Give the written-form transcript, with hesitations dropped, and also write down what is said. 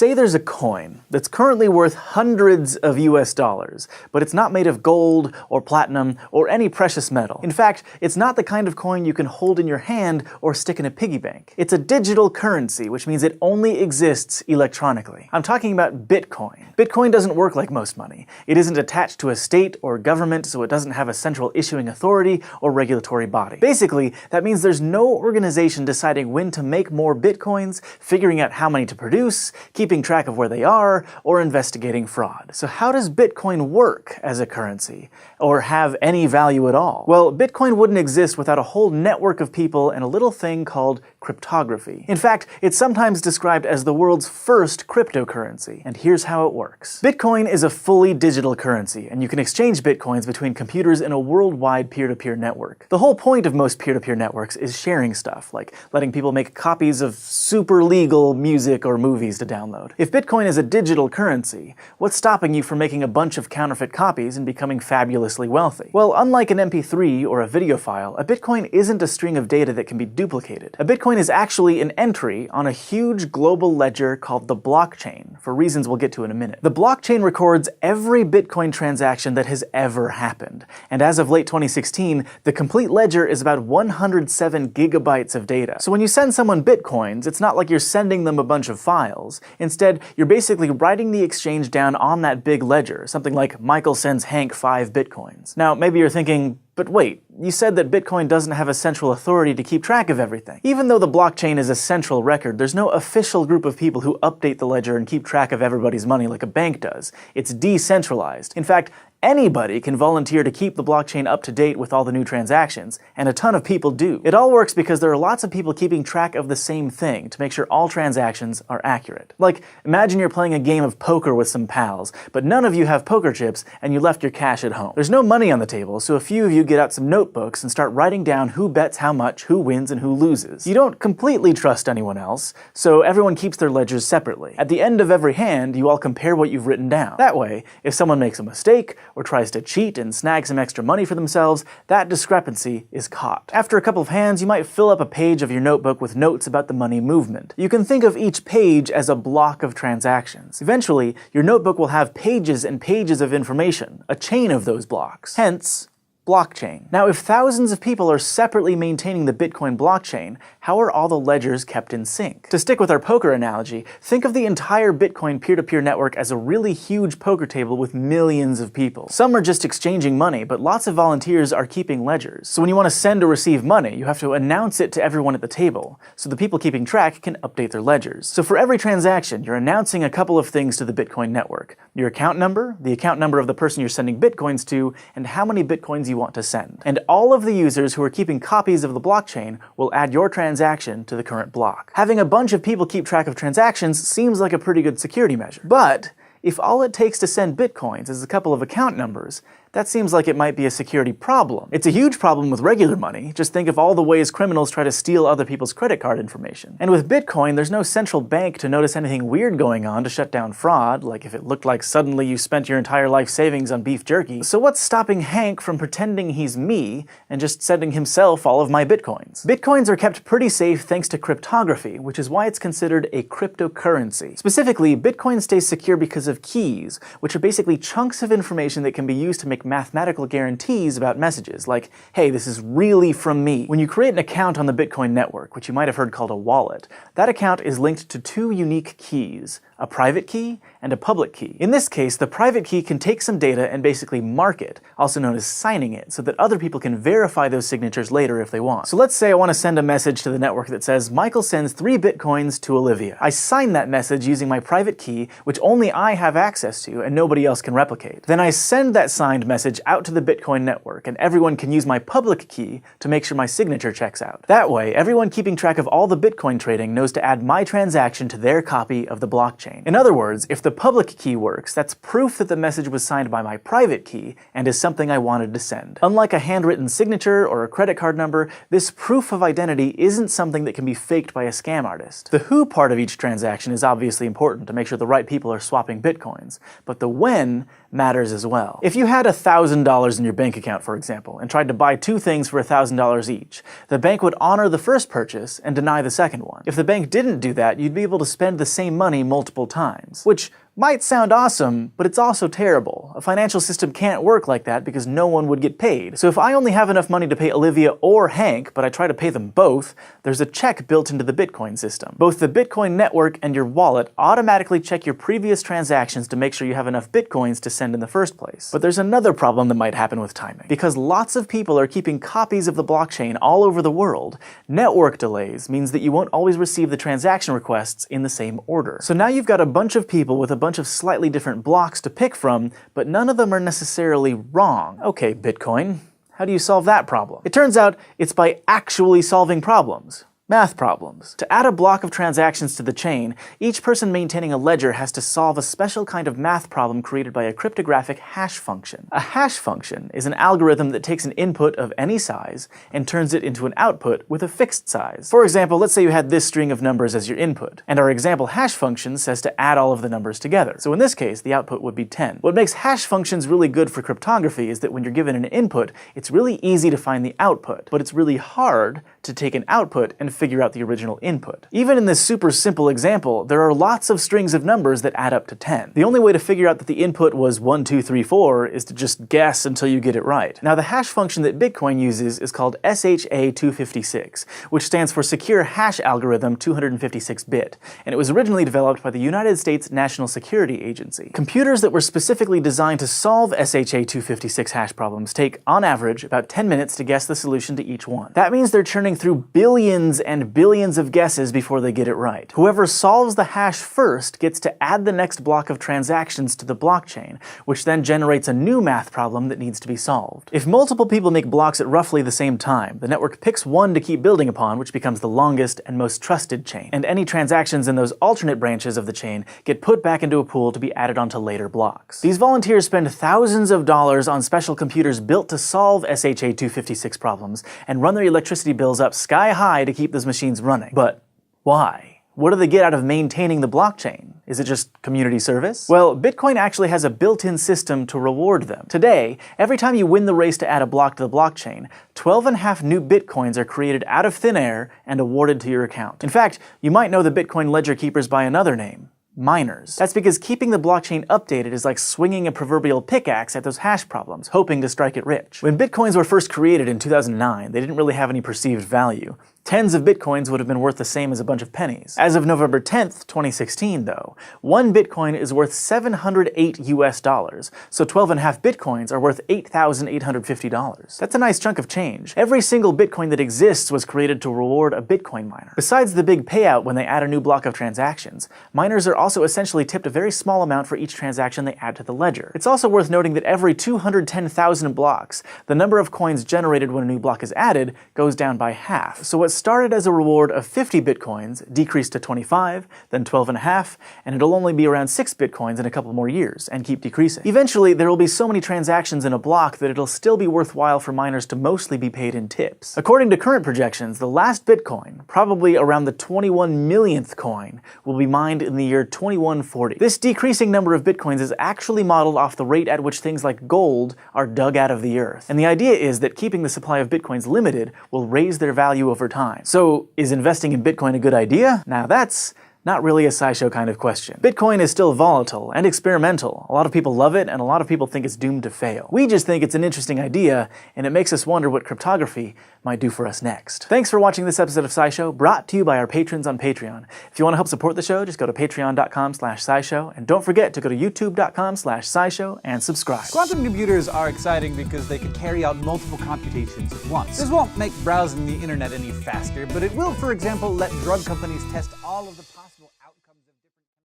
Say there's a coin that's currently worth hundreds of US dollars, but it's not made of gold or platinum or any precious metal. In fact, it's not the kind of coin you can hold in your hand or stick in a piggy bank. It's a digital currency, which means it only exists electronically. I'm talking about Bitcoin. Bitcoin doesn't work like most money. It isn't attached to a state or government, so it doesn't have a central issuing authority or regulatory body. Basically, that means there's no organization deciding when to make more Bitcoins, figuring out how many to produce, keeping track of where they are, or investigating fraud. So how does Bitcoin work as a currency? Or have any value at all? Well, Bitcoin wouldn't exist without a whole network of people and a little thing called cryptography. In fact, it's sometimes described as the world's first cryptocurrency, and here's how it works. Bitcoin is a fully digital currency, and you can exchange Bitcoins between computers in a worldwide peer-to-peer network. The whole point of most peer-to-peer networks is sharing stuff, like letting people make copies of super legal music or movies to download. If Bitcoin is a digital currency, what's stopping you from making a bunch of counterfeit copies and becoming fabulously wealthy? Well, unlike an MP3 or a video file, a Bitcoin isn't a string of data that can be duplicated. A Bitcoin is actually an entry on a huge global ledger called the blockchain, for reasons we'll get to in a minute. The blockchain records every Bitcoin transaction that has ever happened, and as of late 2016, the complete ledger is about 107 gigabytes of data. So when you send someone Bitcoins, it's not like you're sending them a bunch of files. Instead, you're basically writing the exchange down on that big ledger, something like Michael sends Hank 5 Bitcoins. Now, maybe you're thinking, but wait, you said that Bitcoin doesn't have a central authority to keep track of everything. Even though the blockchain is a central record, there's no official group of people who update the ledger and keep track of everybody's money like a bank does. It's decentralized. In fact, anybody can volunteer to keep the blockchain up to date with all the new transactions, and a ton of people do. It all works because there are lots of people keeping track of the same thing to make sure all transactions are accurate. Like, imagine you're playing a game of poker with some pals, but none of you have poker chips and you left your cash at home. There's no money on the table, so a few of you get out some notebooks and start writing down who bets how much, who wins, and who loses. You don't completely trust anyone else, so everyone keeps their ledgers separately. At the end of every hand, you all compare what you've written down. That way, if someone makes a mistake, or tries to cheat and snag some extra money for themselves, that discrepancy is caught. After a couple of hands, you might fill up a page of your notebook with notes about the money movement. You can think of each page as a block of transactions. Eventually, your notebook will have pages and pages of information, a chain of those blocks. Hence, blockchain. Now, if thousands of people are separately maintaining the Bitcoin blockchain, how are all the ledgers kept in sync? To stick with our poker analogy, think of the entire Bitcoin peer-to-peer network as a really huge poker table with millions of people. Some are just exchanging money, but lots of volunteers are keeping ledgers. So when you want to send or receive money, you have to announce it to everyone at the table, so the people keeping track can update their ledgers. So for every transaction, you're announcing a couple of things to the Bitcoin network: your account number, the account number of the person you're sending Bitcoins to, and how many Bitcoins you want to send. And all of the users who are keeping copies of the blockchain will add your transaction to the current block. Having a bunch of people keep track of transactions seems like a pretty good security measure. But if all it takes to send Bitcoins is a couple of account numbers, that seems like it might be a security problem. It's a huge problem with regular money. Just think of all the ways criminals try to steal other people's credit card information. And with Bitcoin, there's no central bank to notice anything weird going on to shut down fraud, like if it looked like suddenly you spent your entire life savings on beef jerky. So what's stopping Hank from pretending he's me and just sending himself all of my Bitcoins? Bitcoins are kept pretty safe thanks to cryptography, which is why it's considered a cryptocurrency. Specifically, Bitcoin stays secure because of keys, which are basically chunks of information that can be used to make mathematical guarantees about messages, like, hey, this is really from me. When you create an account on the Bitcoin network, which you might have heard called a wallet, that account is linked to two unique keys: a private key and a public key. In this case, the private key can take some data and basically mark it, also known as signing it, so that other people can verify those signatures later if they want. So let's say I want to send a message to the network that says, Michael sends 3 Bitcoins to Olivia. I sign that message using my private key, which only I have access to and nobody else can replicate. Then I send that signed message out to the Bitcoin network, and everyone can use my public key to make sure my signature checks out. That way, everyone keeping track of all the Bitcoin trading knows to add my transaction to their copy of the blockchain. In other words, if the public key works, that's proof that the message was signed by my private key and is something I wanted to send. Unlike a handwritten signature or a credit card number, this proof of identity isn't something that can be faked by a scam artist. The who part of each transaction is obviously important to make sure the right people are swapping Bitcoins, but the when matters as well. If you had $1,000 in your bank account, for example, and tried to buy two things for $1,000 each, the bank would honor the first purchase and deny the second one. If the bank didn't do that, you'd be able to spend the same money multiple times, which might sound awesome, but it's also terrible. A financial system can't work like that because no one would get paid. So if I only have enough money to pay Olivia or Hank, but I try to pay them both, there's a check built into the Bitcoin system. Both the Bitcoin network and your wallet automatically check your previous transactions to make sure you have enough Bitcoins to send in the first place. But there's another problem that might happen with timing. Because lots of people are keeping copies of the blockchain all over the world, network delays means that you won't always receive the transaction requests in the same order. So now you've got a bunch of people with a bunch of slightly different blocks to pick from, but none of them are necessarily wrong. Okay, Bitcoin, how do you solve that problem? It turns out it's by actually solving problems. Math problems. To add a block of transactions to the chain, each person maintaining a ledger has to solve a special kind of math problem created by a cryptographic hash function. A hash function is an algorithm that takes an input of any size and turns it into an output with a fixed size. For example, let's say you had this string of numbers as your input, and our example hash function says to add all of the numbers together. So in this case, the output would be 10. What makes hash functions really good for cryptography is that when you're given an input, it's really easy to find the output, but it's really hard to take an output and figure out the original input. Even in this super simple example, there are lots of strings of numbers that add up to 10. The only way to figure out that the input was 1, 2, 3, 4 is to just guess until you get it right. Now the hash function that Bitcoin uses is called SHA-256, which stands for Secure Hash Algorithm 256-bit, and it was originally developed by the United States National Security Agency. Computers that were specifically designed to solve SHA-256 hash problems take, on average, about 10 minutes to guess the solution to each one. That means they're churning through billions and billions of guesses before they get it right. Whoever solves the hash first gets to add the next block of transactions to the blockchain, which then generates a new math problem that needs to be solved. If multiple people make blocks at roughly the same time, the network picks one to keep building upon, which becomes the longest and most trusted chain, and any transactions in those alternate branches of the chain get put back into a pool to be added onto later blocks. These volunteers spend thousands of dollars on special computers built to solve SHA-256 problems and run their electricity bills up sky high to keep those machines running. But why? What do they get out of maintaining the blockchain? Is it just community service? Well, Bitcoin actually has a built-in system to reward them. Today, every time you win the race to add a block to the blockchain, 12.5 new Bitcoins are created out of thin air and awarded to your account. In fact, you might know the Bitcoin ledger keepers by another name: miners. That's because keeping the blockchain updated is like swinging a proverbial pickaxe at those hash problems, hoping to strike it rich. When Bitcoins were first created in 2009, they didn't really have any perceived value. Tens of Bitcoins would have been worth the same as a bunch of pennies. As of November 10th, 2016, though, one Bitcoin is worth $708 so 12.5 Bitcoins are worth $8,850. That's a nice chunk of change. Every single Bitcoin that exists was created to reward a Bitcoin miner. Besides the big payout when they add a new block of transactions, miners are also essentially tipped a very small amount for each transaction they add to the ledger. It's also worth noting that every 210,000 blocks, the number of coins generated when a new block is added goes down by half. So what started as a reward of 50 Bitcoins decreased to 25, then 12.5, and it'll only be around 6 Bitcoins in a couple more years, and keep decreasing. Eventually, there will be so many transactions in a block that it'll still be worthwhile for miners to mostly be paid in tips. According to current projections, the last Bitcoin, probably around the 21 millionth coin, will be mined in the year 2140. This decreasing number of Bitcoins is actually modeled off the rate at which things like gold are dug out of the earth. And the idea is that keeping the supply of Bitcoins limited will raise their value over time. So, is investing in Bitcoin a good idea? Now that's not really a SciShow kind of question. Bitcoin is still volatile and experimental. A lot of people love it, and a lot of people think it's doomed to fail. We just think it's an interesting idea, and it makes us wonder what cryptography might do for us next. Thanks for watching this episode of SciShow, brought to you by our patrons on Patreon. If you want to help support the show, just go to patreon.com/SciShow, and don't forget to go to youtube.com/SciShow and subscribe. Quantum computers are exciting because they can carry out multiple computations at once. This won't make browsing the internet any faster, but it will, for example, let drug companies test all of the possible